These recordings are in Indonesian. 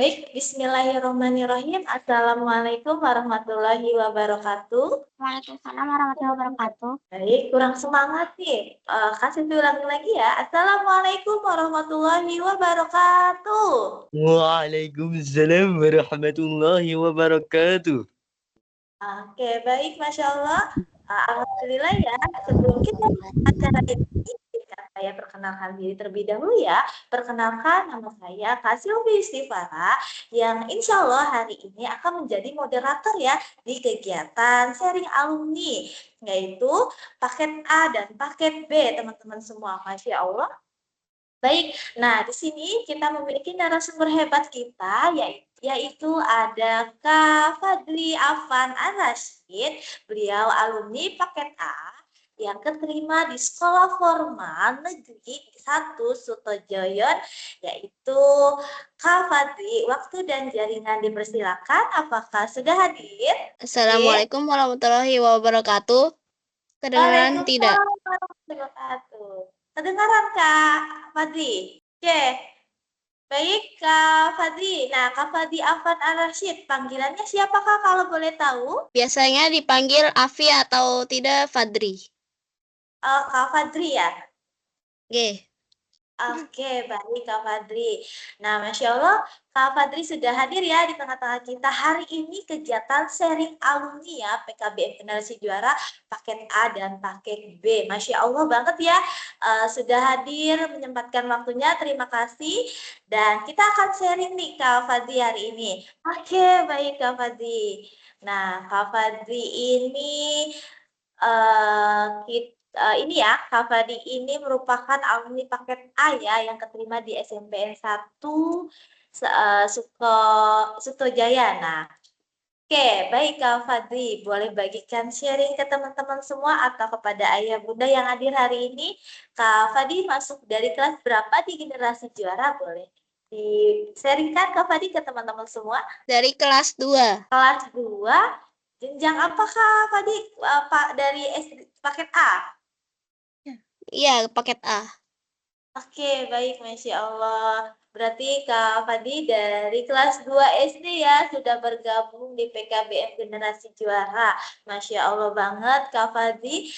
Baik, bismillahirrahmanirrahim. Assalamualaikum warahmatullahi wabarakatuh. Waalaikumsalam warahmatullahi wabarakatuh. Baik, kurang semangat nih. Kasih diulangi lagi ya. Assalamualaikum warahmatullahi wabarakatuh. Waalaikumsalam warahmatullahi wabarakatuh. Oke, baik, Masya Allah. Alhamdulillah ya. Sebelum kita acara ini, saya perkenalkan diri terlebih dahulu ya. Perkenalkan, nama saya Kasilvi Istifara, yang insya Allah hari ini akan menjadi moderator ya di kegiatan sharing alumni, yaitu paket A dan paket B, teman-teman semua. Masya Allah. Baik, nah di sini kita memiliki narasumber hebat kita, yaitu ada Kak Fadli Afan Ar-Rasyid. Beliau alumni paket A yang keterima di Sekolah Formal Negeri 1 Sutojoyon, yaitu Kak Fadli. Waktu dan jaringan dipersilakan, apakah sudah hadir? Assalamualaikum warahmatullahi wabarakatuh. Kedengaran tidak? Waalaikumsalam warahmatullahi wabarakatuh. Kedengaran Kak Fadli? Oke. Baik Kak Fadli. Nah, Kak Fadli Afan Ar-Rasyid, panggilannya siapakah kalau boleh tahu? Biasanya dipanggil Afi atau tidak Fadri. Kak Fadri ya? Oke. Oke, baik Kak Fadri. Nah, Masya Allah, Kak Fadri sudah hadir ya di tengah-tengah kita. Hari ini kegiatan sharing alumni ya, PKBM Generasi Juara, paket A dan paket B. Masya Allah banget ya, sudah hadir, menyempatkan waktunya, terima kasih. Dan kita akan sharing nih Kak Fadri hari ini. Oke, baik Kak Fadri. Nah, Kak Fadri ini ini ya, Kak Fadi ini merupakan alumni paket A ya yang keterima di SMPN 1 Sutojaya. Nah, oke, baik Kak Fadri, boleh bagikan sharing ke teman-teman semua atau kepada ayah bunda yang hadir hari ini. Kak Fadi masuk dari kelas berapa di generasi juara? Boleh di-sharingkan Kak Fadi ke teman-teman semua. Dari kelas 2. Kelas 2, jenjang apakah Fadi Pak dari paket A? Iya, paket A. Oke, baik, Masya Allah. Berarti Kak Fadi dari kelas 2 SD ya, sudah bergabung di PKBM Generasi Juara. Masya Allah banget, Kak Fadi.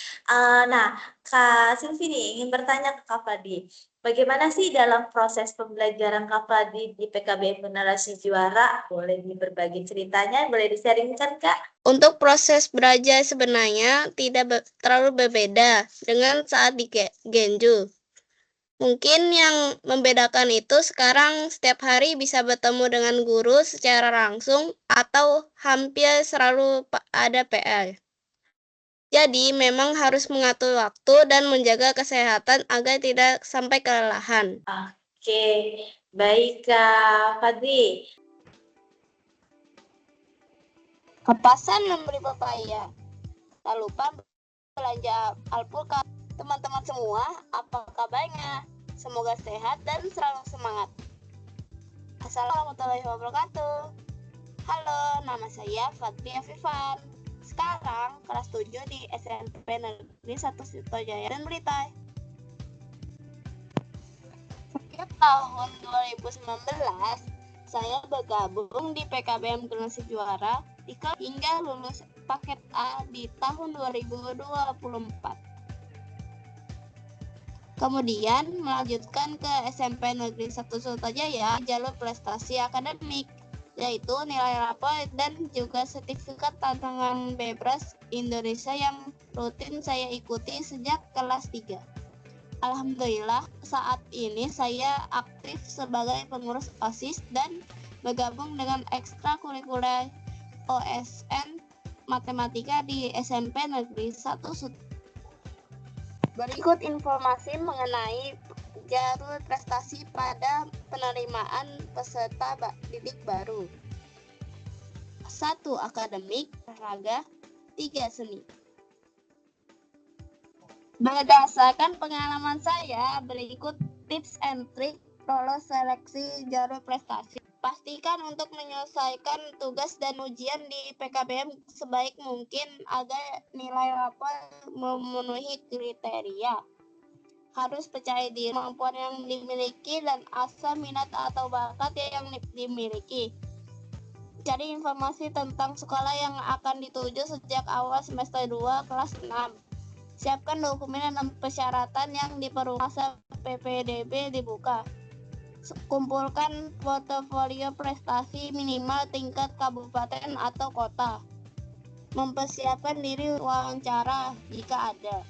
Nah, Kak Silvi nih, ingin bertanya ke Kak Fadi. Bagaimana sih dalam proses pembelajaran Kak Fadi di PKBM Generasi Juara? Boleh berbagi ceritanya, boleh di-sharingkan, Kak? Untuk proses belajar sebenarnya tidak terlalu berbeda dengan saat di Genju. Mungkin yang membedakan itu sekarang setiap hari bisa bertemu dengan guru secara langsung atau hampir selalu ada PR. Jadi memang harus mengatur waktu dan menjaga kesehatan agar tidak sampai kelelahan. Oke, baik Kak Fadli. Ke pasar membeli pepaya. Tak lupa belanja alpukat. Teman-teman semua, apa kabarnya? Semoga sehat dan selalu semangat. Assalamualaikum warahmatullahi wabarakatuh. Halo, nama saya Fadli Afifan. Sekarang kelas 7 di SMP Negeri 1 Sutojaya dan Blitar. Setiap tahun 2019, saya bergabung di PKBM Generasi Juara hingga lulus paket A di tahun 2024. Kemudian melanjutkan ke SMP Negeri 1 Sutojaya jalur prestasi akademik, yaitu nilai rapor dan juga sertifikat tantangan bebas Indonesia yang rutin saya ikuti sejak kelas 3. Alhamdulillah, saat ini saya aktif sebagai pengurus OSIS dan bergabung dengan ekstrakurikuler OSN Matematika di SMP Negeri 1 Sutojaya. Berikut informasi mengenai jalur prestasi pada penerimaan peserta didik baru. 1. Akademik, olahraga. 3. Seni. Berdasarkan pengalaman saya, berikut tips and trik lolos seleksi jalur prestasi. Pastikan untuk menyelesaikan tugas dan ujian di PKBM sebaik mungkin agar nilai rapor memenuhi kriteria. harus percaya diri, kemampuan yang dimiliki, dan asal minat atau bakat yang dimiliki. Cari informasi tentang sekolah yang akan dituju sejak awal semester 2 kelas 6. Siapkan dokumen dan persyaratan yang diperlukan masa PPDB dibuka. Kumpulkan portofolio prestasi minimal tingkat kabupaten atau kota. Mempersiapkan diri wawancara jika ada.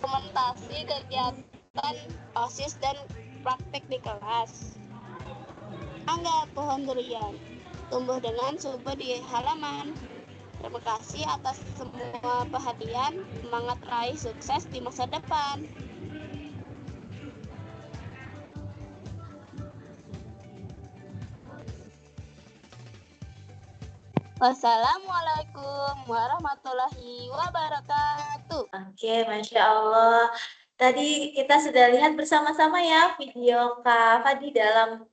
Dokumentasi kegiatan OSIS dan praktek di kelas. Angga pohon durian tumbuh dengan subur di halaman. Terima kasih atas semua perhatian. Semangat raih sukses di masa depan. Wassalamualaikum warahmatullahi wabarakatuh. Oke, Masya Allah. Tadi kita sudah lihat bersama-sama ya video Kak Fadi dalam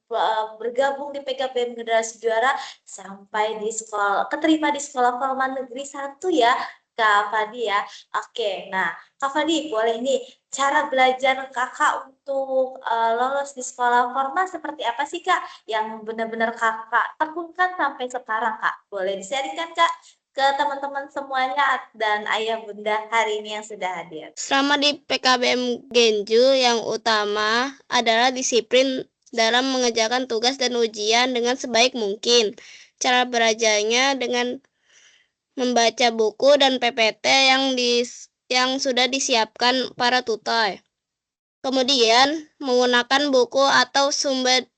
bergabung di PKBM Generasi Juara sampai di sekolah, keterima di Sekolah Formal Negeri 1 ya Kak Fadi ya. Oke, nah Kak Fadi boleh nih cara belajar Kakak untuk lolos di sekolah formal seperti apa sih Kak? Yang benar-benar Kakak tekunkan sampai sekarang Kak. Boleh di-sharingkan Kak ke teman-teman semuanya dan ayah bunda hari ini yang sudah hadir. Selama di PKBM Genju, yang utama adalah disiplin dalam mengerjakan tugas dan ujian dengan sebaik mungkin. Cara belajarnya dengan membaca buku dan PPT yang sudah disiapkan para tutor. Kemudian menggunakan buku atau sumber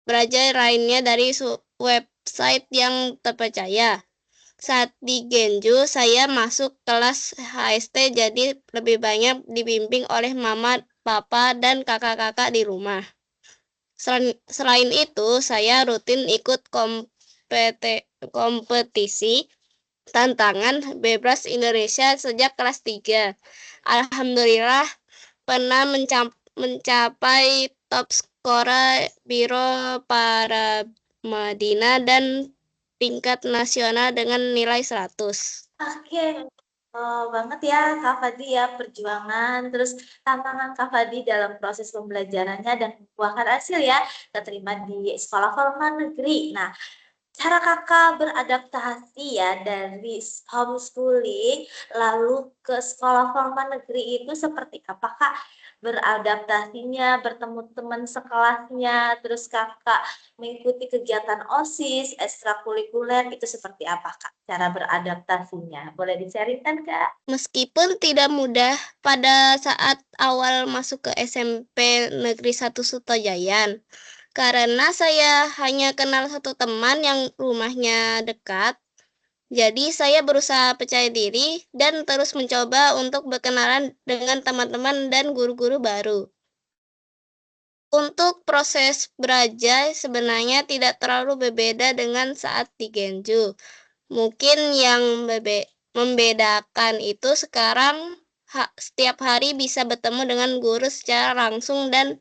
belajar lainnya dari website yang terpercaya. Saat di Genju, saya masuk kelas HST, jadi lebih banyak dibimbing oleh mama, papa, dan kakak-kakak di rumah. Selain itu, saya rutin ikut kompetisi tantangan bebas Indonesia sejak kelas 3. Alhamdulillah pernah mencapai top skora Biro para Madinah dan tingkat nasional dengan nilai 100. Oke, banget ya Kak Fadi ya perjuangan terus tantangan Kak Fadi dalam proses pembelajarannya dan membuahkan hasil ya keterima di sekolah formal negeri. Nah, cara Kakak beradaptasi ya dari homeschooling lalu ke sekolah formal negeri itu seperti apa Kak? Beradaptasinya, bertemu teman sekelasnya, terus Kakak mengikuti kegiatan OSIS, ekstrakurikuler itu seperti apa Kak? Cara beradaptasinya. Boleh diceritakan Kak? Meskipun tidak mudah pada saat awal masuk ke SMP Negeri 1 Sutojayan, karena saya hanya kenal satu teman yang rumahnya dekat, jadi saya berusaha percaya diri dan terus mencoba untuk berkenalan dengan teman-teman dan guru-guru baru. Untuk proses belajar sebenarnya tidak terlalu berbeda dengan saat di Genju. Mungkin yang membedakan itu sekarang setiap hari bisa bertemu dengan guru secara langsung dan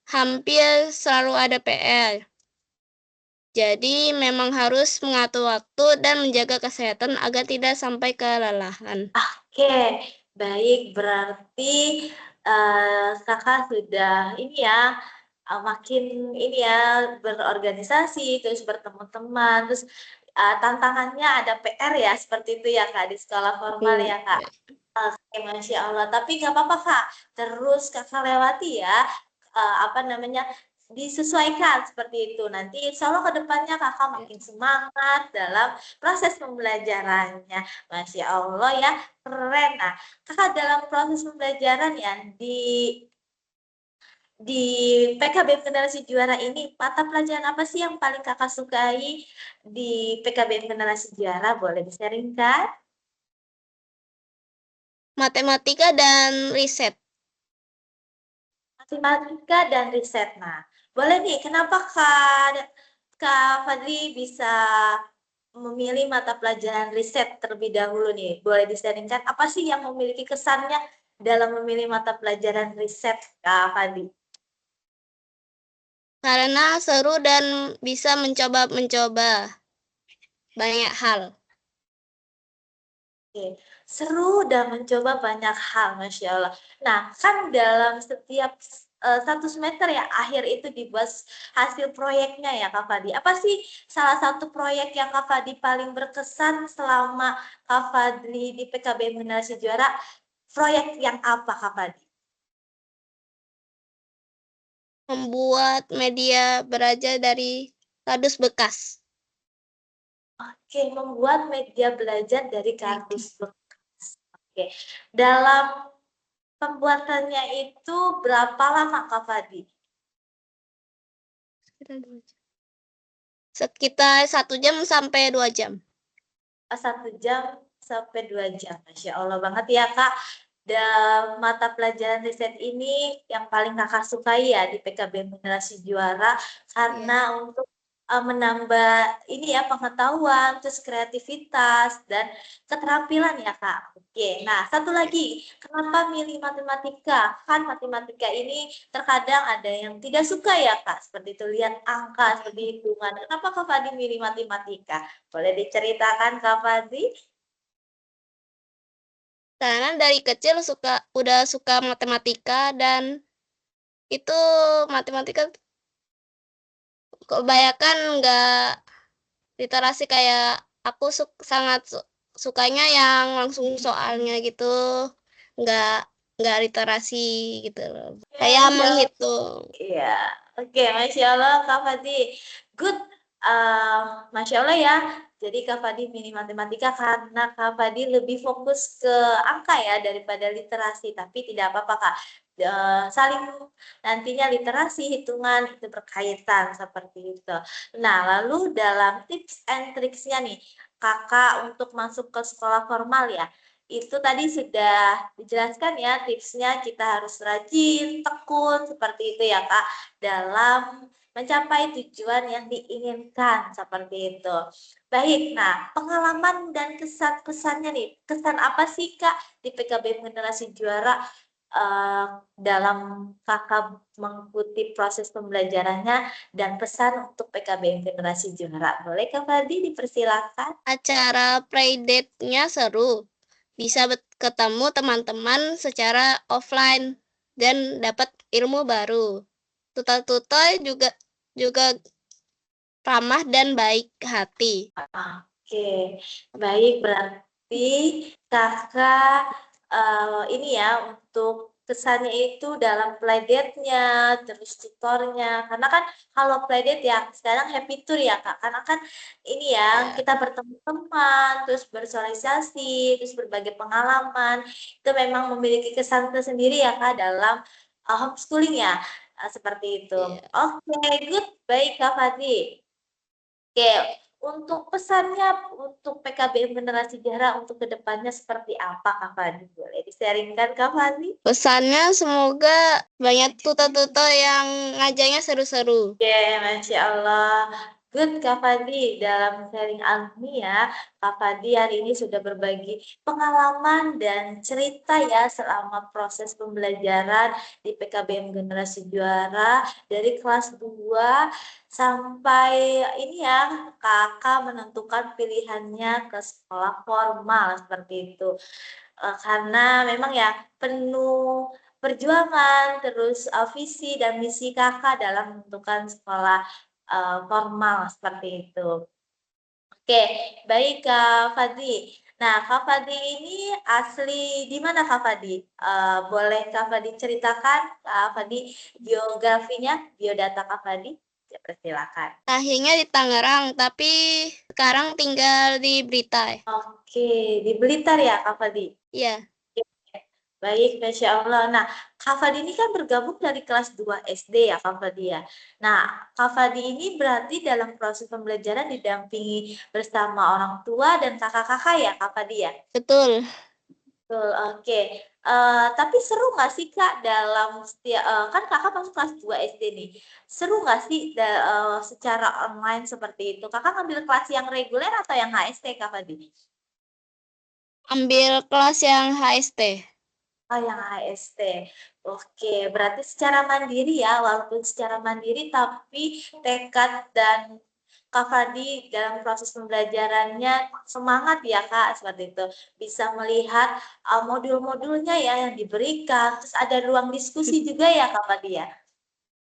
hampir selalu ada PR. Jadi memang harus mengatur waktu dan menjaga kesehatan agar tidak sampai kelelahan. Oke, baik. Berarti Kakak sudah ini ya makin ini ya berorganisasi, terus bertemu teman, terus tantangannya ada PR ya seperti itu ya Kak di sekolah formal ya Kak. Oke, Masya Allah. Tapi nggak apa-apa Kak, terus Kakak lewati ya apa namanya disesuaikan seperti itu. Nanti insya Allah ke depannya Kakak makin semangat dalam proses pembelajarannya. Masya Allah ya, keren. Nah, Kakak dalam proses pembelajaran ya di PKBM Generasi Juara ini, mata pelajaran apa sih yang paling Kakak sukai di PKBM Generasi Juara? Boleh di-sharingkan? Matematika dan riset. Matematika dan riset. Nah, boleh nih, kenapa Kak Fadli bisa memilih mata pelajaran riset terlebih dahulu nih? Boleh di-sharingkan apa sih yang memiliki kesannya dalam memilih mata pelajaran riset, Kak Fadli? Karena seru dan bisa mencoba-mencoba. banyak hal. Oke, seru dan mencoba banyak hal, Masya Allah. Nah, kan dalam setiap satu semester ya, akhir itu dibuat hasil proyeknya ya, Kak Fadi. Apa sih salah satu proyek yang Kak Fadi paling berkesan selama Kak Fadi di PKB Generasi Juara? Proyek yang apa, Kak Fadi? Membuat media belajar dari kardus bekas. Oke, membuat media belajar dari kardus bekas. Oke, dalam pembuatannya itu berapa lama, Kak Fadi? Sekitar 1 jam sampai 2 jam. 1 jam sampai 2 jam. Masya Allah banget ya Kak. Mata pelajaran riset ini yang paling Kakak sukai ya di PKB Generasi Juara karena untuk menambah ini ya pengetahuan, terus kreativitas dan keterampilan ya Kak. Oke, nah satu lagi, kenapa milih matematika? Kan matematika ini terkadang ada yang tidak suka ya Kak, seperti itu lihat angka, seperti hitungan. Kenapa Kak Fadi milih matematika? Boleh diceritakan Kak Fadli? Karena dari kecil udah suka matematika dan itu matematika kebanyakan nggak literasi kayak aku sangat sukanya yang langsung soalnya gitu, nggak nggak literasi gitu loh. Kayak Masya Allah. menghitung. Iya, oke, Masya Allah Kak Fadi. Good, Masya Allah ya. Jadi Kak Fadi milih matematika karena Kak Fadi lebih fokus ke angka ya daripada literasi. Tapi tidak apa-apa Kak. Saling nantinya literasi, hitungan itu berkaitan seperti itu. Nah, lalu dalam tips and tricksnya nih, Kakak untuk masuk ke sekolah formal ya. Itu tadi sudah dijelaskan ya tipsnya, kita harus rajin, tekun seperti itu ya Kak dalam mencapai tujuan yang diinginkan seperti itu. Baik, nah pengalaman dan kesan-kesannya nih, kesan apa sih Kak di PKB Generasi Juara dalam Kakak mengikuti proses pembelajarannya dan pesan untuk PKB Generasi Juara? Boleh Kak Fadi dipersilakan? Acara playdate-nya seru. Bisa ketemu teman-teman secara offline dan dapat ilmu baru. Tutor-tutor juga ramah dan baik hati. Oke, baik berarti Kakak ini ya untuk kesannya itu dalam playdate-nya, terus tutornya. Karena kan kalau playdate ya sekarang happy tour ya Kak. Karena kan ini ya kita bertemu teman, terus bersosialisasi, terus berbagi pengalaman. Itu memang memiliki kesan tersendiri ya Kak dalam homeschooling ya. Seperti itu. Oke, good. Baik Kak Fadi. Oke, untuk pesannya untuk PKB Generasi Jara untuk kedepannya seperti apa Kak Fani? Boleh di-sharingkan Kak Fani? Pesannya semoga banyak tutor-tutor yang ngajarnya seru-seru. Oke, Masya Allah. Good Kak Fadi, dalam sharing alumni ya, Kak Fadi hari ini sudah berbagi pengalaman dan cerita ya selama proses pembelajaran di PKBM Generasi Juara dari kelas 2 sampai ini ya kakak menentukan pilihannya ke sekolah formal seperti itu. Karena memang ya penuh perjuangan terus visi dan misi kakak dalam menentukan sekolah formal seperti itu. Oke, baik Kak Fadli. Nah, Kak Fadli ini asli di mana Kak Fadli? Boleh Kak Fadli ceritakan Kak Fadli biografinya, biodata Kak Fadli? Ya, persilakan. Akhirnya di Tangerang, tapi sekarang tinggal di Blitar. Oke, di Blitar ya Kak Fadli? Iya. Baik, Masya Allah. Nah, Kak Fadi ini kan bergabung dari kelas 2 SD ya, Kak Fadi ya. Nah, Kak Fadi ini berarti dalam proses pembelajaran didampingi bersama orang tua dan kakak-kakak ya, Kak Fadi ya? Betul. Betul, oke. Tapi seru nggak sih, Kak, dalam setiap, kan kakak masuk kelas 2 SD nih. Seru nggak sih secara online seperti itu? Kakak ngambil kelas yang reguler atau yang HST, Kak Fadi? Ambil kelas yang HST. Oh, yang HST. Oke, berarti secara mandiri ya, walaupun secara mandiri tapi tekad dan Kak Fadi dalam proses pembelajarannya semangat ya Kak, seperti itu. Bisa melihat modul-modulnya ya yang diberikan, terus ada ruang diskusi juga ya Kak Fadi ya.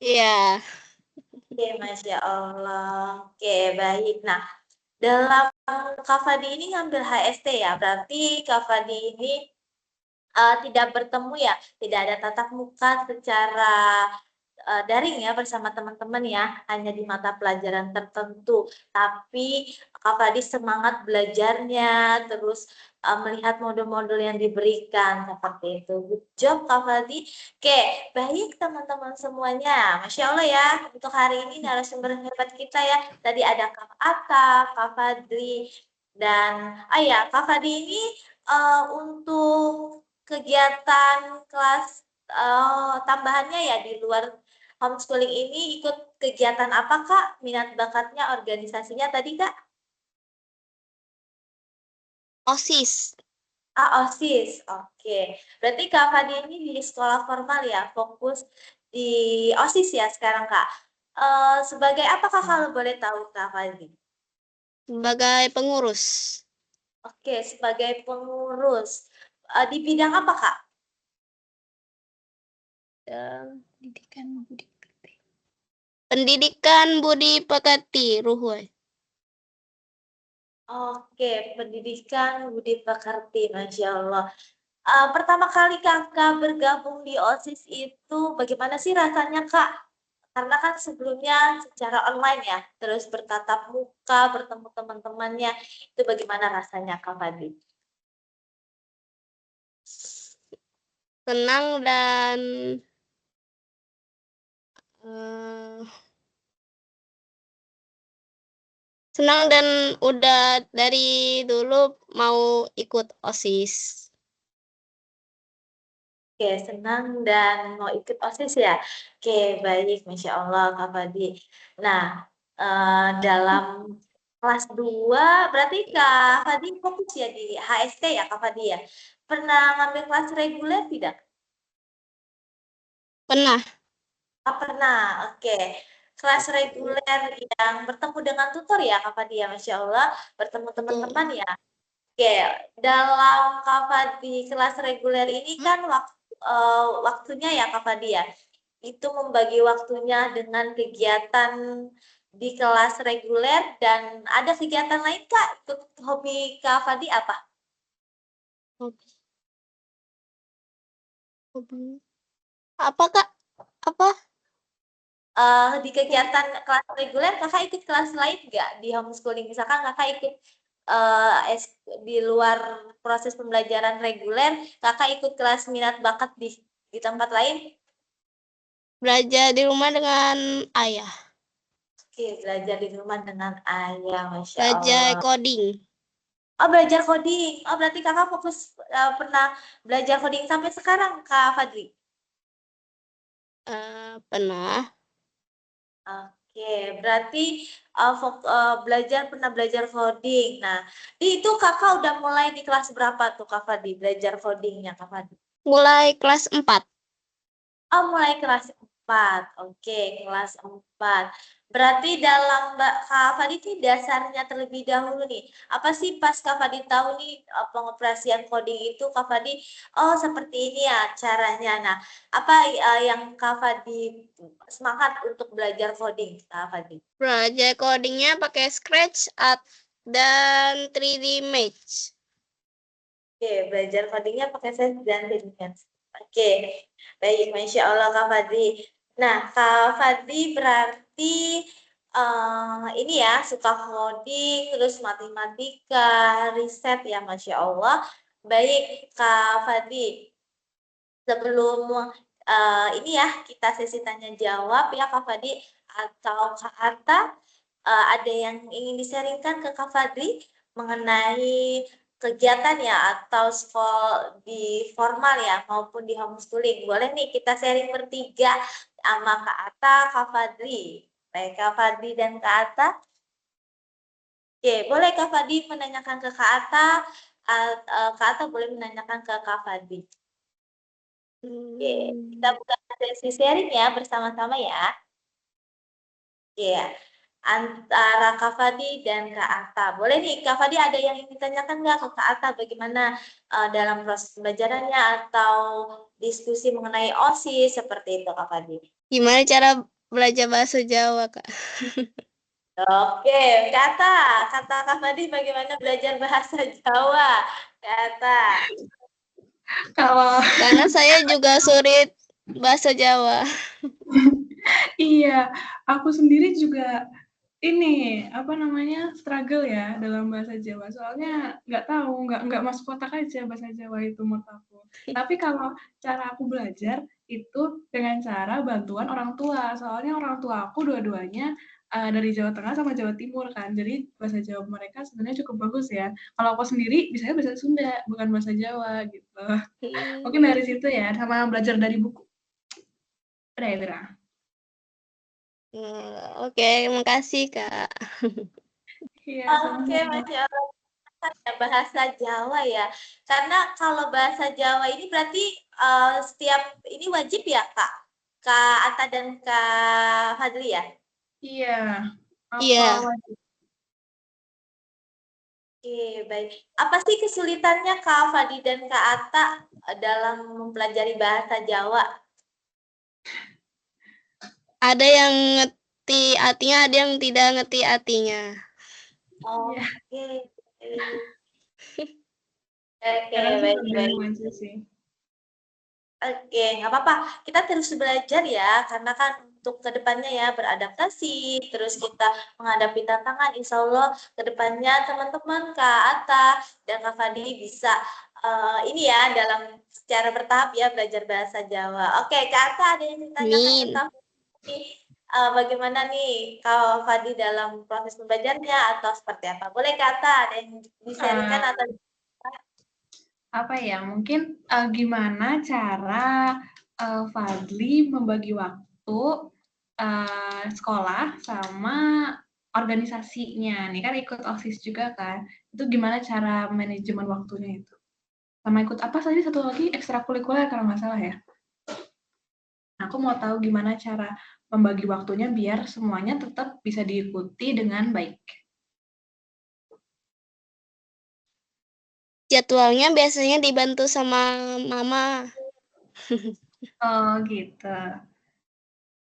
Iya. Oke, Masya Allah. Oke, baik. Nah, dalam Kak Fadi ini ngambil HST ya, berarti Kak Fadi ini tidak bertemu ya, tidak ada tatap muka secara daring ya bersama teman-teman ya, hanya di mata pelajaran tertentu. Tapi Kak Fadi semangat belajarnya, terus melihat modul-modul yang diberikan seperti itu. Good job Kak Fadi. Oke, baik teman-teman semuanya. Masya Allah ya, untuk hari ini narasumber hebat kita ya. Tadi ada Kak Atta, Kak Fadli, dan ya Kak Fadi ini untuk kegiatan kelas tambahannya ya di luar homeschooling ini ikut kegiatan apa Kak? Minat bakatnya organisasinya tadi Kak? OSIS. OSIS. Oke. Berarti Kak Fadi ini di sekolah formal ya, fokus di OSIS ya sekarang Kak. Sebagai apa Kak kalau boleh tahu Kak Fadi? Sebagai pengurus. Oke, sebagai pengurus. Di bidang apa Kak? Pendidikan Budi Pekerti, Ruhway. Oke, pendidikan budi pekerti, Masya Allah. Pertama kali kakak bergabung di OSIS itu bagaimana sih rasanya Kak? Karena kan sebelumnya secara online ya, terus bertatap muka, bertemu teman-temannya, itu bagaimana rasanya Kak Fadi? Senang dan eh, senang dan udah dari dulu mau ikut OSIS. Oke, senang dan mau ikut OSIS ya? Oke, baik, Masya Allah Kak Fadi. Nah, dalam kelas 2 berarti Kak Fadi fokus ya di HST ya Kak Fadi ya? Pernah ngambil kelas reguler tidak? Pernah. Pernah, oke. Kelas reguler yang bertemu dengan tutor ya Kak Fadi ya, Masya Allah. Bertemu teman-teman ya. Oke, dalam Kak Fadi kelas reguler ini kan waktunya ya Kak Fadi ya. Itu membagi waktunya dengan kegiatan di kelas reguler dan ada kegiatan lain Kak? Untuk hobi Kak Fadi apa? Hobi. Apa Kak? Apa? Di kegiatan kelas reguler kakak ikut kelas lain nggak di homeschooling? Misalkan kakak ikut di luar proses pembelajaran reguler, kakak ikut kelas minat bakat di tempat lain? Belajar di rumah dengan ayah. Oke, belajar di rumah dengan ayah, Masya Belajar Allah. coding. Oh, belajar coding. Oh, berarti kakak fokus pernah belajar coding sampai sekarang, Kak Fadli? Pernah. Oke, berarti pernah belajar coding. Nah, itu kakak udah mulai di kelas berapa tuh Kak Fadi, belajar codingnya Kak Fadi? Mulai kelas 4. Oh, mulai kelas 4. Oke, kelas 4. Berarti dalam Kak Fadi itu dasarnya terlebih dahulu nih. Apa sih pas Kak Fadi tahu nih pengoperasian coding itu Kak Fadi, oh seperti ini ya caranya. Nah, apa yang Kak Fadi semangat untuk belajar coding Kak Fadi? Belajar codingnya pakai Scratch dan 3D Max. Oke, belajar codingnya pakai Sense dan Finance. Oke, baik, Masya Allah Kak Fadli. Nah, Kak Fadli berarti ini ya, suka coding, terus matematika, riset ya, Masya Allah. Baik, Kak Fadli. Sebelum ini ya, kita sesi tanya jawab ya, Kak Fadli atau Kak Atta, ada yang ingin disaringkan ke Kak Fadli mengenai kegiatan ya atau sekolah di formal ya maupun di homeschooling. Boleh nih kita sharing bertiga sama Kak Atta, Kak Fadli. Baik, Kak Fadli dan Kak Atta. Oke, boleh Kak Fadli menanyakan ke Kak Atta, Kak Atta boleh menanyakan ke Kak Fadli. Oke, kita buka sesi sharing ya bersama-sama ya. Oke, antara Kak Fadi dan Kak Atta. Boleh nih, Kak Fadi ada yang ingin ditanyakan nggak ke Kak Atta bagaimana dalam proses pembelajarannya atau diskusi mengenai OSIS seperti itu Kak Fadi? Gimana cara belajar bahasa Jawa, Kak? Oke, kata Kak Fadi bagaimana belajar bahasa Jawa? Kata. Kalau Karena saya juga sulit bahasa Jawa. iya, aku sendiri juga ini apa namanya struggle ya dalam bahasa Jawa. Soalnya nggak tahu, nggak masuk otak aja bahasa Jawa itu menurut aku. Tapi kalau cara aku belajar itu dengan cara bantuan orang tua. Soalnya orang tua aku dua-duanya dari Jawa Tengah sama Jawa Timur kan. Jadi bahasa Jawa mereka sebenarnya cukup bagus ya. Kalau aku sendiri bisanya bahasa Sunda, bukan bahasa Jawa gitu. Mungkin dari situ ya, sama belajar dari buku. Udah ya, Bira? Oke, makasih, Kak. Iya, Oke, sama-sama. Masya Allah. Bahasa Jawa ya. Karena kalau bahasa Jawa ini berarti setiap ini wajib ya, Kak? Kak Atta dan Kak Fadli ya? Iya, apa Iya. wajib? Oke, baik. Apa sih kesulitannya Kak Fadli dan Kak Atta dalam mempelajari bahasa Jawa? Ada yang ngerti artinya, ada yang tidak ngerti artinya. Iya, Oke. Oke, kadang sih baik-baik. bingung aja sih. Oke, nggak apa-apa. Kita terus belajar ya, karena kan untuk kedepannya ya beradaptasi, terus kita menghadapi tantangan. Insya Allah kedepannya teman-teman Kak Atta dan Kak Fadli bisa ini ya dalam secara bertahap ya belajar bahasa Jawa. Oke, Kak Atta ada yang ditanyakan ke Amin. Kak Fadli? Bagaimana nih Kak Fadli dalam proses belajarnya atau seperti apa? Boleh Kak Atta ada yang di-sharingkan Eh, atau apa ya, mungkin gimana cara Fadli membagi waktu sekolah sama organisasinya. Nih kan ikut OSIS juga kan. Itu gimana cara manajemen waktunya itu? Sama ikut apa saja satu lagi ekstrakurikuler kalau nggak salah ya. Aku mau tahu gimana cara membagi waktunya biar semuanya tetap bisa diikuti dengan baik. Jadwalnya biasanya dibantu sama Mama. Oh gitu.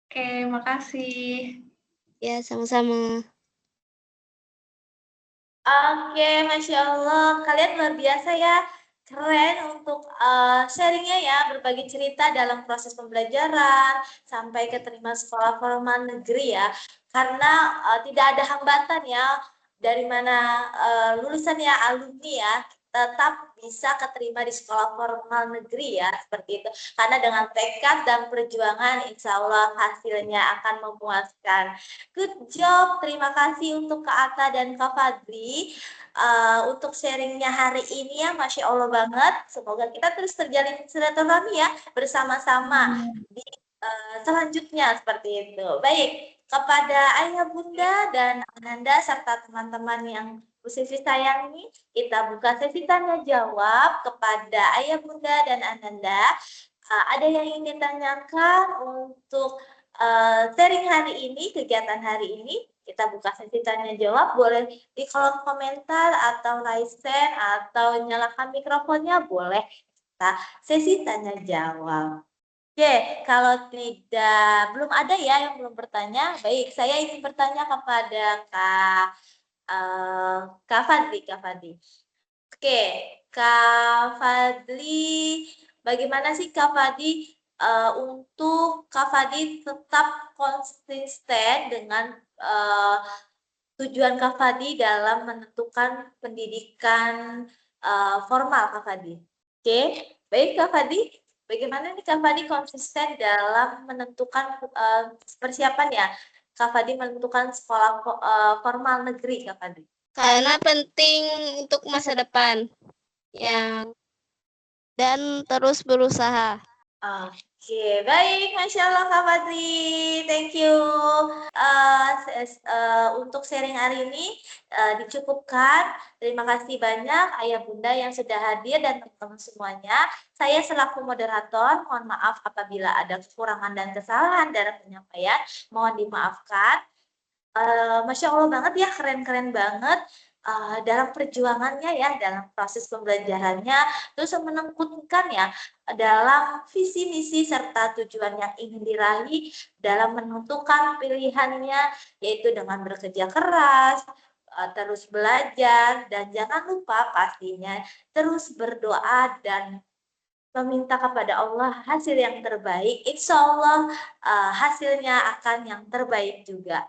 Oke, makasih. Ya, sama-sama. Oke, Masya Allah. Kalian luar biasa ya. Keren untuk sharingnya ya, berbagi cerita dalam proses pembelajaran, sampai keterima sekolah formal negeri ya. Karena tidak ada hambatan ya, dari mana lulusan ya, alumni ya, tetap bisa keterima di sekolah formal negeri ya, seperti itu. Karena dengan tekad dan perjuangan, insya Allah hasilnya akan memuaskan. Good job, terima kasih untuk Kak Atta dan Kak Fadli untuk sharingnya hari ini ya, Masya Allah banget. Semoga kita terus terjalin silaturahmi ya bersama-sama di selanjutnya seperti itu. Baik, kepada Ayah Bunda dan Ananda serta teman-teman yang Bu Sisi sayangi, kita buka sesi tanya jawab kepada Ayah Bunda dan Ananda. Ada yang ingin ditanyakan untuk sharing hari ini, kegiatan hari ini? Kita buka sesi tanya jawab, boleh di kolom komentar atau raise hand atau nyalakan mikrofonnya, boleh kita sesi tanya jawab. Oke, kalau tidak, belum ada ya yang belum bertanya. Baik, saya ingin bertanya kepada Kak Fadli, Kak Fadli. Oke, Kak Fadli, bagaimana sih Kak Fadli untuk Kak Fadli tetap konsisten dengan tujuan Kak Fadli dalam menentukan pendidikan formal Kak Fadli? Oke, baik Kak Fadli. Bagaimana nih Kak Fadli konsisten dalam menentukan persiapan ya? Kak Fadli menentukan sekolah formal negeri Kak Fadli. Karena penting untuk masa depan. Ya, dan terus berusaha. Oke, baik, Masya Allah Kak Fadli, thank you. Untuk sharing hari ini dicukupkan. Terima kasih banyak Ayah Bunda yang sudah hadir dan teman-teman semuanya. Saya selaku moderator, mohon maaf apabila ada kekurangan dan kesalahan dalam penyampaian, mohon dimaafkan. Masya Allah banget ya, keren-keren banget dalam perjuangannya ya, dalam proses pembelajarannya, terus menekunkan ya dalam visi misi serta tujuan yang ingin diraih dalam menentukan pilihannya, yaitu dengan bekerja keras, terus belajar, dan jangan lupa pastinya terus berdoa dan meminta kepada Allah hasil yang terbaik. Insya Allah hasilnya akan yang terbaik juga.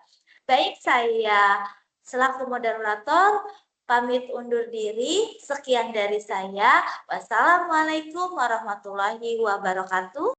Baik, saya selaku moderator pamit undur diri. Sekian dari saya. Wassalamualaikum warahmatullahi wabarakatuh.